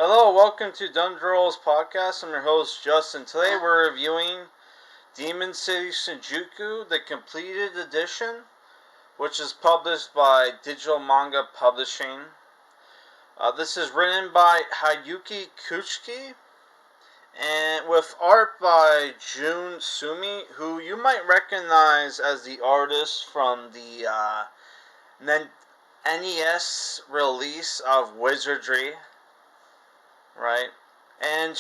Hello, welcome to Dundrol's podcast. I'm your host, Justin. Today we're reviewing Demon City Shinjuku, the completed edition, which is published by Digital Manga Publishing. This is written by Hideyuki Kikuchi, and with art by Jun Suemi, who you might recognize as the artist from the NES release of Wizardry. Right, and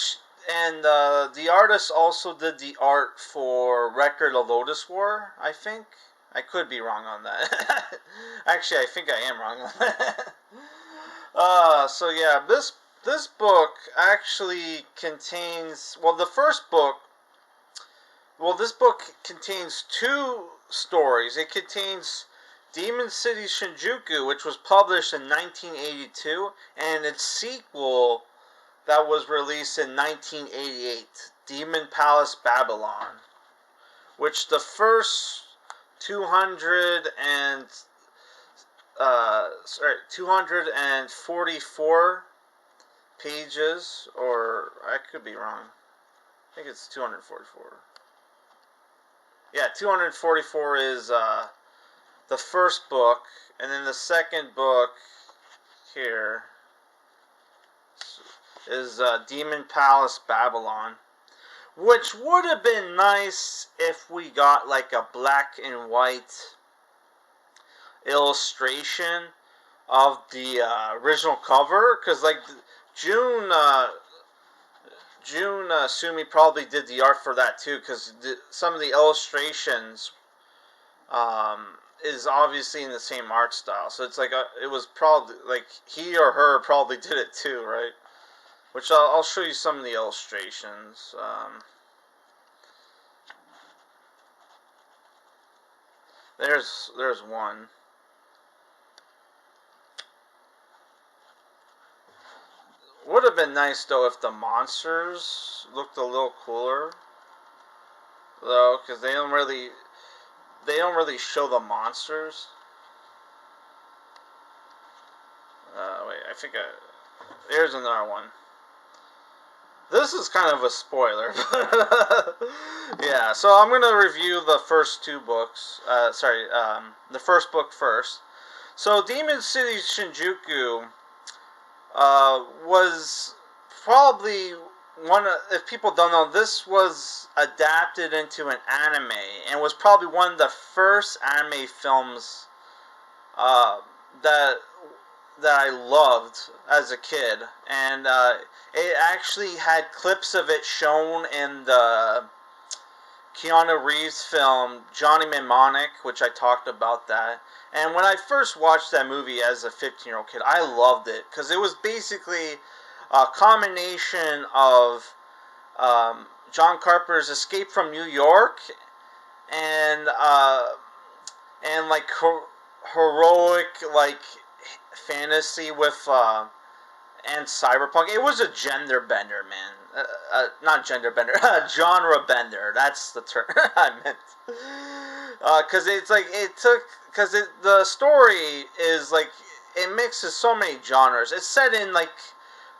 the artist also did the art for Record of Lotus War. I think I could be wrong on that. Actually, I think I am wrong on that. So yeah, this book actually contains this book contains two stories. It contains Demon City Shinjuku, which was published in 1982, and its sequel that was released in 1988, Demon Palace Babylon, which the first 244 pages, or I could be wrong. I think it's 244. Yeah, 244 is the first book, and then the second book here is Demon Palace Babylon, which would have been nice if we got like a black and white illustration of the original cover, because like Jun Suemi probably did the art for that too, because some of the illustrations is obviously in the same art style, so it's like it was probably like he or her probably did it too, right? Which I'll show you some of the illustrations. There's one. Would have been nice though if the monsters looked a little cooler, though, because they don't really show the monsters. Wait, I think there's another one. This is kind of a spoiler. Yeah, so I'm going to review the first two books. The first book first. So, Demon City Shinjuku was probably if people don't know, this was adapted into an anime and was probably one of the first anime films that I loved as a kid, and it actually had clips of it shown in the Keanu Reeves film Johnny Mnemonic, which I talked about that. And when I first watched that movie as a 15-year-old kid, I loved it because it was basically a combination of John Carpenter's Escape from New York and like heroic like fantasy with and cyberpunk. It was a gender bender, man. Not gender bender, genre bender. That's the term I meant. Because it's like the story is like it mixes so many genres. It's set in like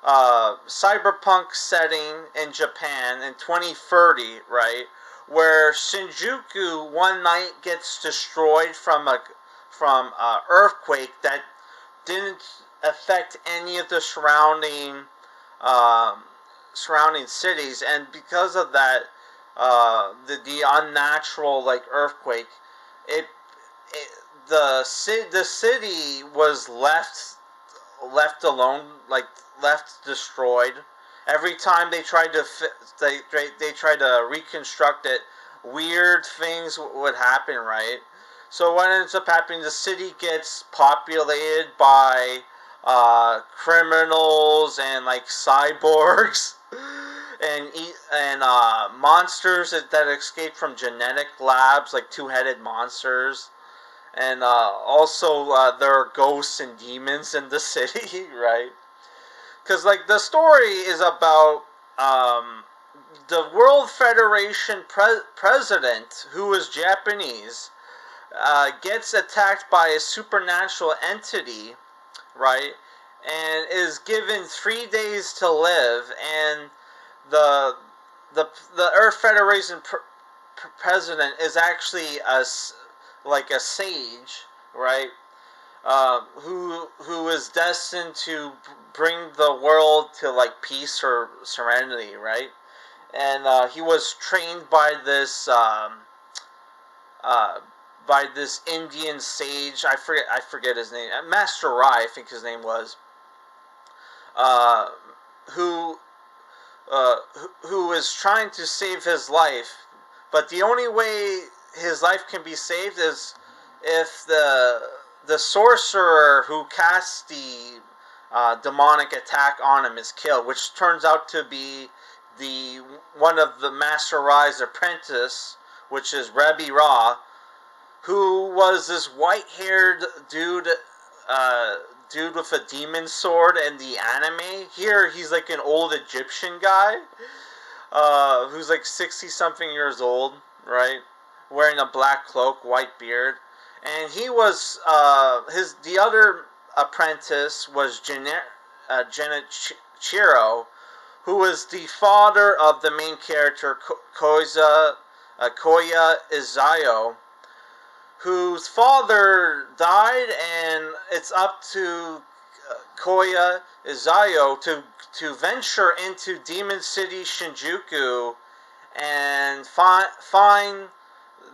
cyberpunk setting in Japan in 2030, right? Where Shinjuku one night gets destroyed from a earthquake that didn't affect any of the surrounding cities, and because of that, the unnatural like earthquake, the city was left alone, like left destroyed. Every time they tried to they tried to reconstruct it, weird things would happen, right? So what ends up happening, the city gets populated by criminals and like cyborgs and monsters that escape from genetic labs, like two-headed monsters. And also there are ghosts and demons in the city, right? Because like the story is about the World Federation president, who is Japanese, gets attacked by a supernatural entity, right? and is given 3 days to live, and the the Earth Federation president is actually like a sage, right? Who is destined to bring the world to like peace or serenity, right? And he was trained uh, by this Indian sage. I forget his name. Master Rai, I think his name was. Uh, who who is trying to save his life, but the only way his life can be saved is if the sorcerer who casts the demonic attack on him is killed, which turns out to be the one of the Master Rai's apprentice, which is Rebbe Ra, who was this white-haired uh, dude with a demon sword in the anime. Here, he's like an old Egyptian guy, who's like 60-something years old, right? Wearing a black cloak, white beard. And he was, the other apprentice was Genichiro, who was the father of the main character, Koya Izayo, whose father died, and it's up to Koya Izayo to venture into Demon City Shinjuku and find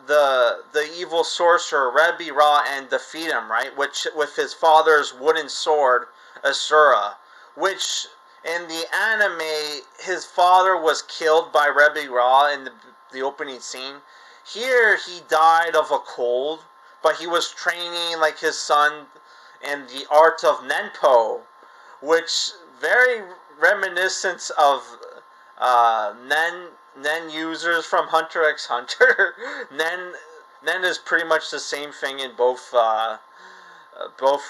the evil sorcerer Rebbe Ra and defeat him, right? Which with his father's wooden sword Asura, which in the anime his father was killed by Rebbe Ra in the opening scene. Here he died of a cold, but he was training like his son in the art of Nenpo, which very reminiscent of Nen users from Hunter x Hunter. Nen is pretty much the same thing in both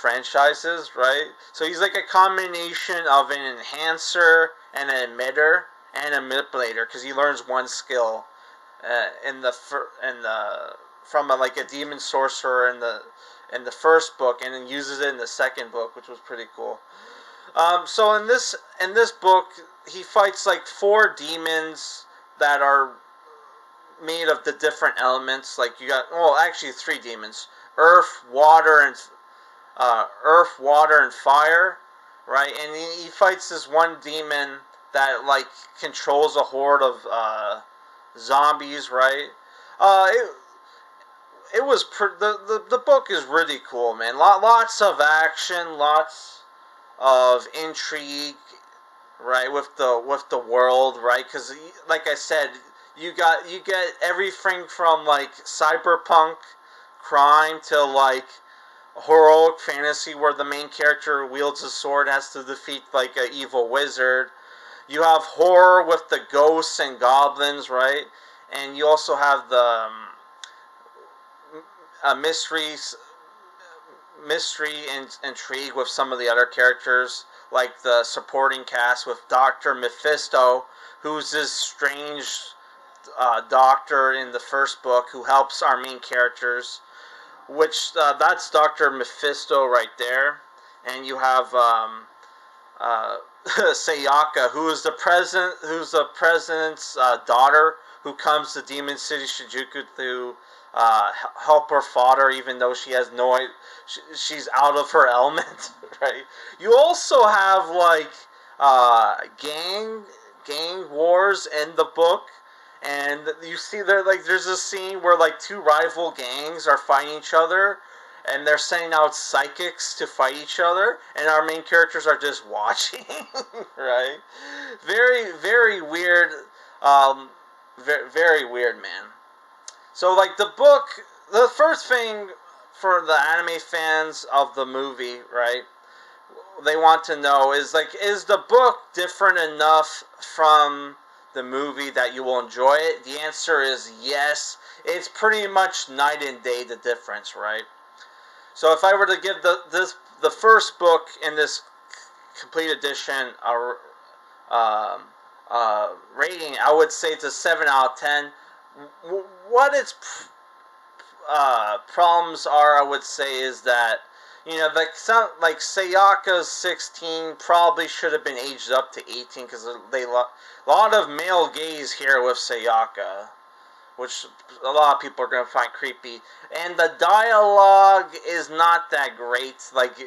franchises, right? So he's like a combination of an enhancer and an emitter and a manipulator, because he learns one skill from like a demon sorcerer in the first book, and then uses it in the second book, which was pretty cool. So in this book, he fights like 4 demons that are made of the different elements. Like you got, well, actually 3 demons: earth, water, and fire, right? And he fights this one demon that like controls a horde of zombies, right? It was the book is really cool, man. Lots of action, lots of intrigue, right, with the world, right? Because like I said, you get everything from like cyberpunk crime to like heroic fantasy, where the main character wields a sword, has to defeat like an evil wizard. You have horror with the ghosts and goblins, right? And you also have the mysteries mystery and intrigue with some of the other characters, like the supporting cast with Dr. Mephisto, who's this strange doctor in the first book who helps our main characters, which that's Dr. Mephisto right there. And you have Sayaka, who's the president's daughter, who comes to Demon City Shinjuku to help her father, even though she has she's out of her element, right? You also have like gang wars in the book, and you see there's a scene where like 2 rival gangs are fighting each other, and they're sending out psychics to fight each other, and our main characters are just watching, right? Very weird, very weird, man. So, like, the first thing for the anime fans of the movie, right, they want to know is, like, is the book different enough from the movie that you will enjoy it? The answer is yes. It's pretty much night and day, the difference, right? So if I were to give the first book in this complete edition rating, I would say it's a 7 out of 10. What its problems are, I would say, is that You know, like Sayaka's 16 probably should have been aged up to 18 because a lot of male gaze here with Sayaka, which a lot of people are going to find creepy. And the dialogue is not that great. Like,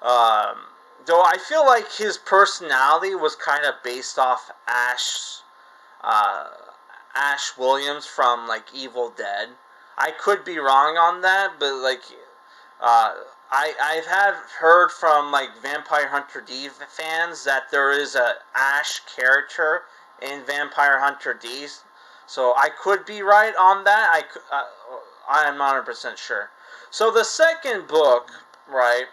though I feel like his personality was kind of based off uh, Ash Williams from like Evil Dead. I could be wrong on that, but like, I have heard from like Vampire Hunter D fans that there is a Ash character in Vampire Hunter D, so I could be right on that. I am not 100% sure. So the second book, right,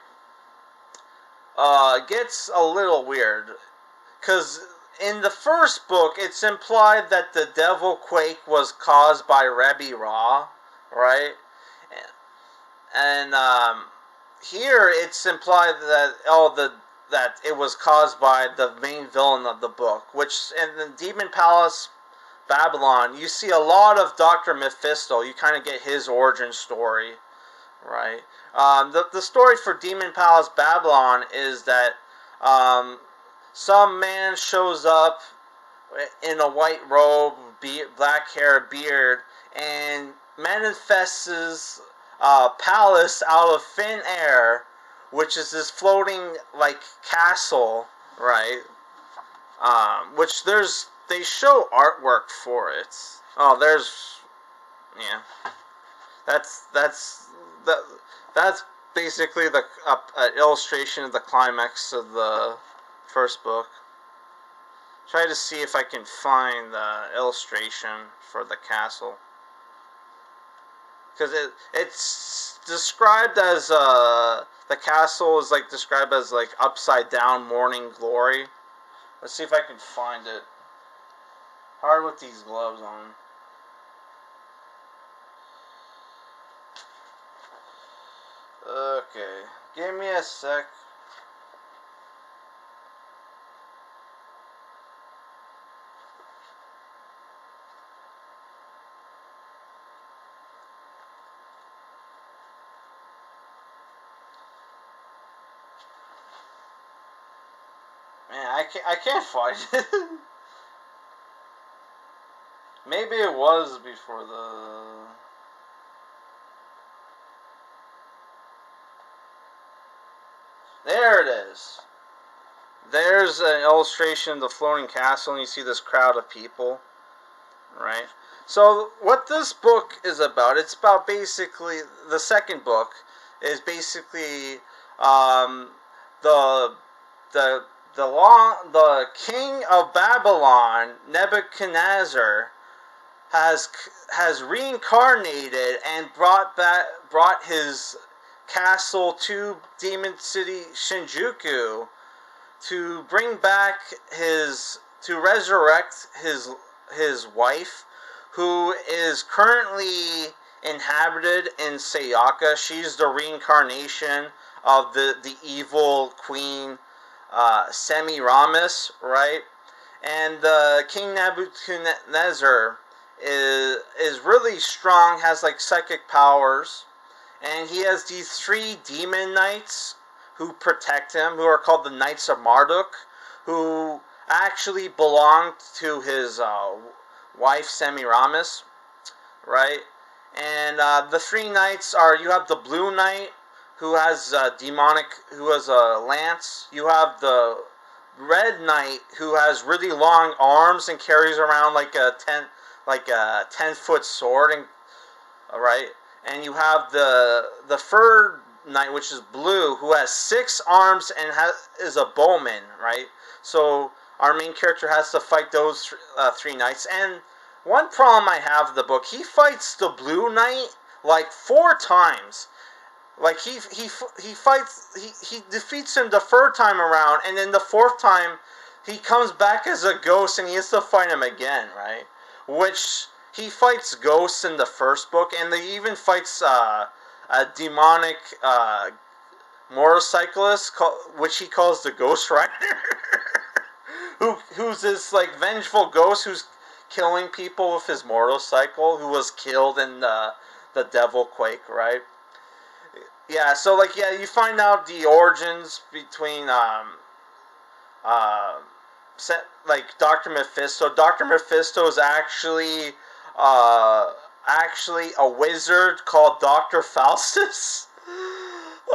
gets a little weird, because in the first book, it's implied that the Devil Quake was caused by Rebbe Ra, right? And here it's implied that that it was caused by the main villain of the book, which in the Demon Palace Babylon, you see a lot of Dr. Mephisto. You kind of get his origin story, right? The story for Demon Palace Babylon is that some man shows up in a white robe, black hair, beard, and manifests palace out of thin air, which is this floating like castle, right? Which they show artwork for it. Oh, yeah. That's basically the illustration of the climax of the first book. Try to see if I can find the illustration for the castle. Because it's described as the castle is like described as like upside down morning glory. Let's see if I can find it. Hard with these gloves on. Okay, give me a sec. Man, I can't find it. Maybe it was before the... There it is. There's an illustration of the floating castle, and you see this crowd of people, right? So what this book is about, it's about basically, the second book is basically the king of Babylon, Nebuchadnezzar, has reincarnated and brought his castle to Demon City Shinjuku to bring back to resurrect his wife, who is currently inhabited in Sayaka. She's the reincarnation of the evil queen Semiramis, right? And King Nebuchadnezzar is really strong, has like psychic powers, and he has these 3 demon knights who protect him, who are called the Knights of Marduk, who actually belong to his wife Semiramis, right? And the 3 knights are, you have the Blue Knight, who has a lance. You have the Red Knight, who has really long arms and carries around like a 10-foot sword, and right. And you have the Fur Knight, which is blue, who has 6 arms and is a bowman, right? So our main character has to fight those 3 knights. And one problem I have with the book, he fights the Blue Knight like 4 times. Like he defeats him the 3rd time around, and then the 4th time he comes back as a ghost and he has to fight him again, right? Which he fights ghosts in the first book, and he even fights a demonic motorcyclist, which he calls the Ghost Rider, who's this like vengeful ghost who's killing people with his motorcycle, who was killed in the Devil Quake, right? yeah, so like yeah, you find out the origins between uh, like Dr. Mephisto. Dr. Mephisto is uh, actually a wizard called Dr. Faustus,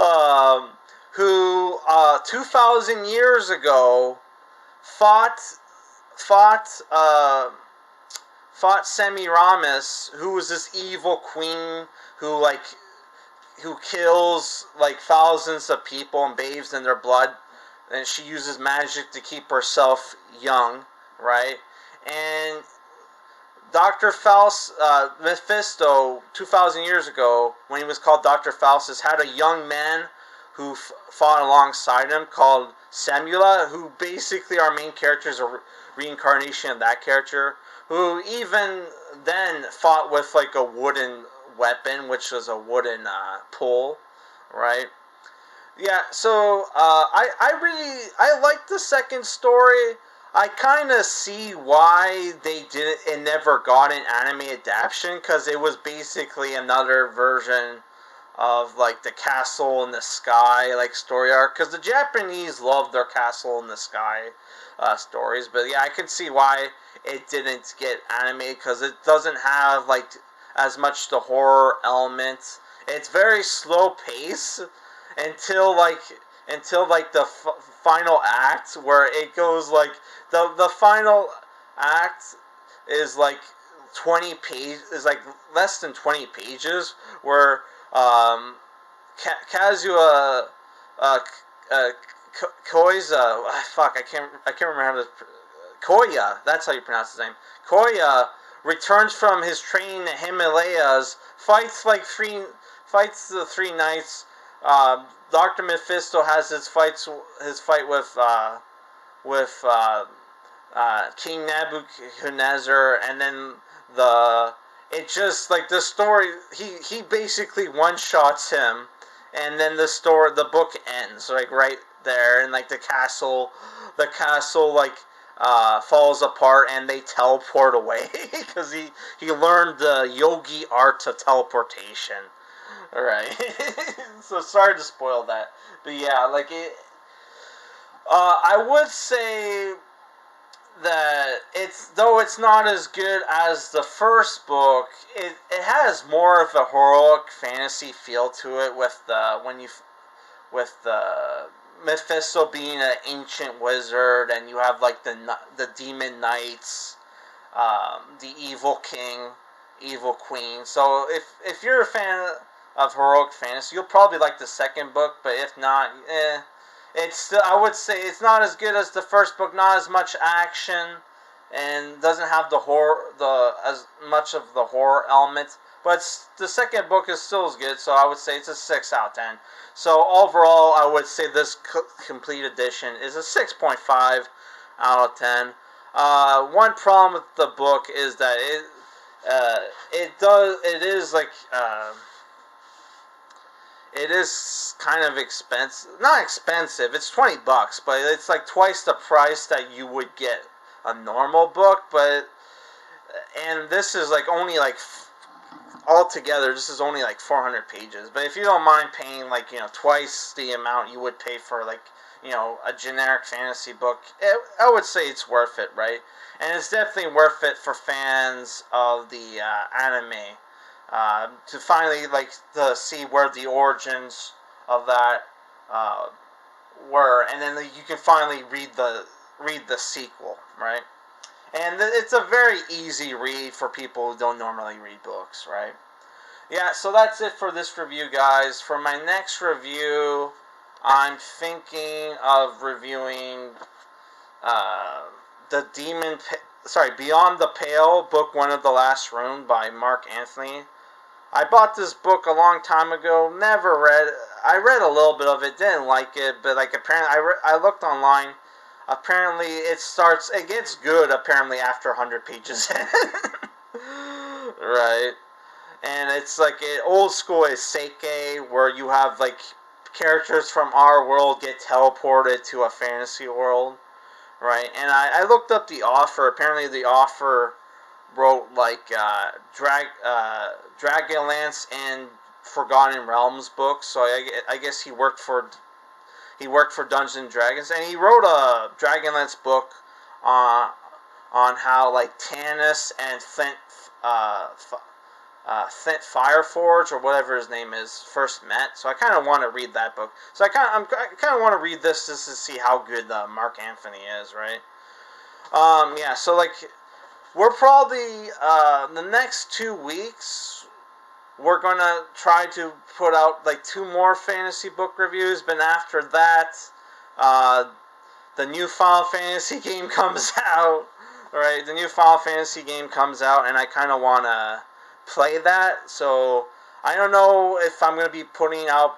um, who 2,000 years ago fought fought uh, fought Semiramis, who was this evil queen who kills like thousands of people and bathes in their blood, and she uses magic to keep herself young, right? And Dr. Faust, Mephisto, 2,000 years ago, when he was called Dr. Faustus, had a young man who fought alongside him called Samula, who basically our main character is a reincarnation of that character, who even then fought with like a wooden weapon, which was a wooden pole, right? Yeah, so I like the second story. I kind of see why they did it never got an anime adaptation, because it was basically another version of like the castle in the sky like story arc, because the Japanese love their castle in the sky stories. But yeah, I can see why it didn't get animated, because it doesn't have like as much the horror element. It's very slow pace until like the final act, where it goes like the final act is like 20 page is like less than 20 pages, where Kazuya uh, Koiza, I can't remember how to Koya, that's how you pronounce his name. Koya returns from his training in the Himalayas, fights the three knights. Doctor Mephisto has his fight with King Nebuchadnezzar, and then the it just like the story. He basically one shots him, and then the book ends like right there, and like the castle like falls apart, and they teleport away because he learned the yogi art of teleportation. All right, so sorry to spoil that, but yeah, like it. I would say that it's not as good as the first book. It has more of a heroic fantasy feel to it, with the Mephisto being an ancient wizard, and you have like the demon knights, the evil king, evil queen. So if you're a fan of heroic fantasy, you'll probably like the second book. But if not, it's still, I would say it's not as good as the first book. Not as much action, and doesn't have the as much of the horror element. But the second book is still as good, so I would say it's a 6 out of 10. So overall, I would say this complete edition is a 6.5 out of 10. One problem with the book is that it is kind of expensive. Not expensive. It's $20, but it's like twice the price that you would get a normal book. And this is like only like altogether, this is only like 400 pages. But if you don't mind paying like twice the amount you would pay for like a generic fantasy book, I would say it's worth it, right? And it's definitely worth it for fans of the anime, to finally like to see where the origins of that uh, were, and then you can finally read the sequel, right? And it's a very easy read for people who don't normally read books, right? Yeah, so that's it for this review, guys. For my next review, I'm thinking of reviewing the Beyond the Pale, book 1 of the Last Rune by Mark Anthony. I bought this book a long time ago, never read. I read a little bit of it, didn't like it, but like apparently I looked online. Apparently it gets good apparently after 100 pages in. Right. And it's like an old school isekai, where you have like characters from our world get teleported to a fantasy world, right? And I looked up the author. Apparently the author wrote like Dragonlance and Forgotten Realms books. So I guess he worked for Dungeons and Dragons, and he wrote a Dragonlance book on how like Tanis and Flint Fireforge or whatever his name is first met. So I kind of want to read that book. So I kind of want to read this just to see how good Mark Anthony is, right? Yeah. So like we're probably the next 2 weeks we're gonna try to put out like 2 more fantasy book reviews. But after that, the new Final Fantasy game comes out. Right, the new Final Fantasy game comes out, and I kind of want to play that. So I don't know if I'm going to be putting out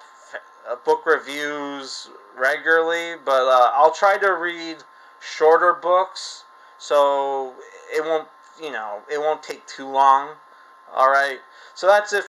book reviews regularly, but I'll try to read shorter books, so it won't take too long. All right, so that's it